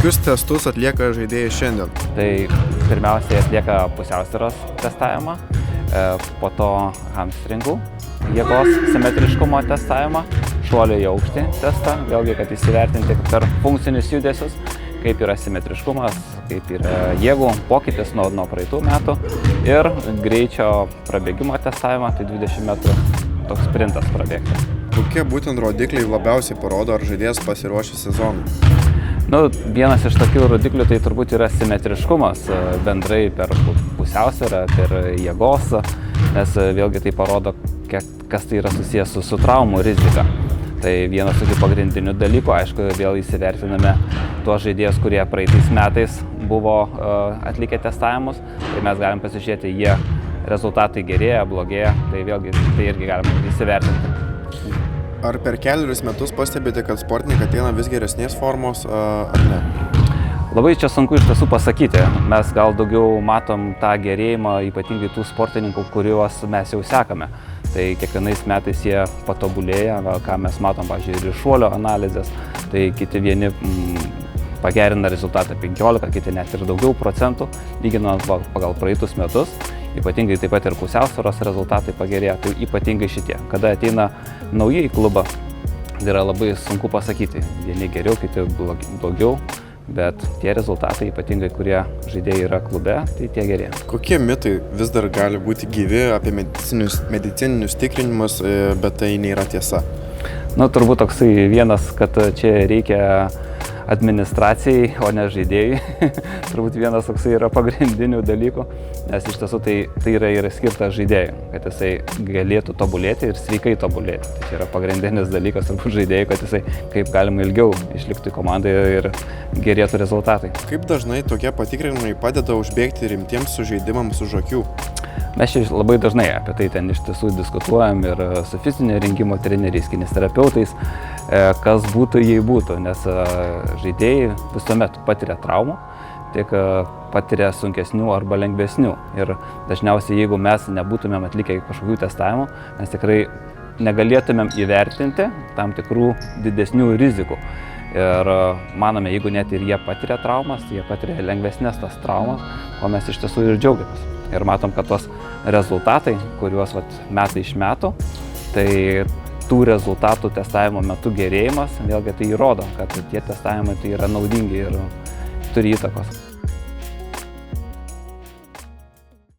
Kokius testus atlieka žaidėjai šiandien? Tai pirmiausiai atlieka pusiausvyros testavimą, po to hamstringų, jėgos simetriškumo testavimą, šuolio į aukštį testą, vėlgi, kad įsivertinti per funkcinius judesius, kaip yra simetriškumas, kaip yra jėgų pokytis nuo praeitų metų ir greičio prabėgimo testavimą, tai 20 metrų toks sprintas prabėgti. Kokie būtent rodikliai labiausiai parodo, ar žaidėjas pasiruošė sezonui? Vienas iš tokių rodiklių tai turbūt yra simetriškumas bendrai per pusiausvyrą, per jėgos, nes vėlgi tai parodo, kas tai yra susijęs su traumų rizika. Tai vienas tokių pagrindinių dalykų, aišku, vėl įsivertiname tuos žaidėjus, kurie praeitais metais buvo atlikę testavimus, tai mes galim pasižiūrėti, jie rezultatai gerėja, blogėja, tai vėlgi tai irgi galime įsivertinti. Ar per kelerius metus pastebite, kad sportininkai ateina vis geresnės formos, ar ne? Labai čia sunku iš tiesų pasakyti. Mes gal daugiau matom tą gerėjimą, ypatingai tų sportininkų, kuriuos mes jau sekame. Tai kiekvienais metais jie patobulėja, ką mes matom, pavyzdžiui, ir šuolio analizės. Tai kiti vieni pagerina rezultatą 15, kiti net ir daugiau procentų, lyginant pagal praeitus metus. Ypatingai taip pat ir pusiausvyros rezultatai pagerėja, tai ypatingai šitie. Kada ateina nauji į klubą, tai yra labai sunku pasakyti. Vieni geriau, kiti blogiau, bet tie rezultatai, ypatingai kurie žaidėjai yra klube, tai tie gerėja. Kokie mitai vis dar gali būti gyvi apie medicininius tikrinimus, bet tai nėra tiesa? Turbūt toksai vienas, kad čia reikia administracijai, o ne žaidėjai. Turbūt vienas toksai yra pagrindinių dalykų, nes iš tiesų tai yra ir skirtas žaidėjui, kad jisai galėtų tobulėti ir sveikai tobulėti. Tai čia yra pagrindinis dalykas turbūt žaidėjui, kad jisai kaip galima ilgiau išliktų komandoje ir gerėtų rezultatai. Kaip dažnai tokie patikrinimai padeda užbėgti rimtiems sužeidimams už akių? Mes čia labai dažnai apie tai ten iš tiesų diskutuojam ir su fizinio rengimo treneriais, kineziterapeutais, kas būtų, jei būtų, nes žaidėjai visuomet patiria traumų, tik patiria sunkesnių arba lengvesnių. Ir dažniausiai, jeigu mes nebūtumėm atlikę kažkokių testavimų, mes tikrai negalėtumėm įvertinti tam tikrų didesnių rizikų. Ir manome, jeigu net ir jie patiria traumas, tai jie patiria lengvesnės tas traumas, o mes iš tiesų ir džiaugiamės. Ir matom, kad tos rezultatai, kuriuos metai iš metų, tai tų rezultatų testavimo metu gerėjimas, vėlgi tai įrodo, kad tie testavimai tai yra naudingi ir turi įtakos.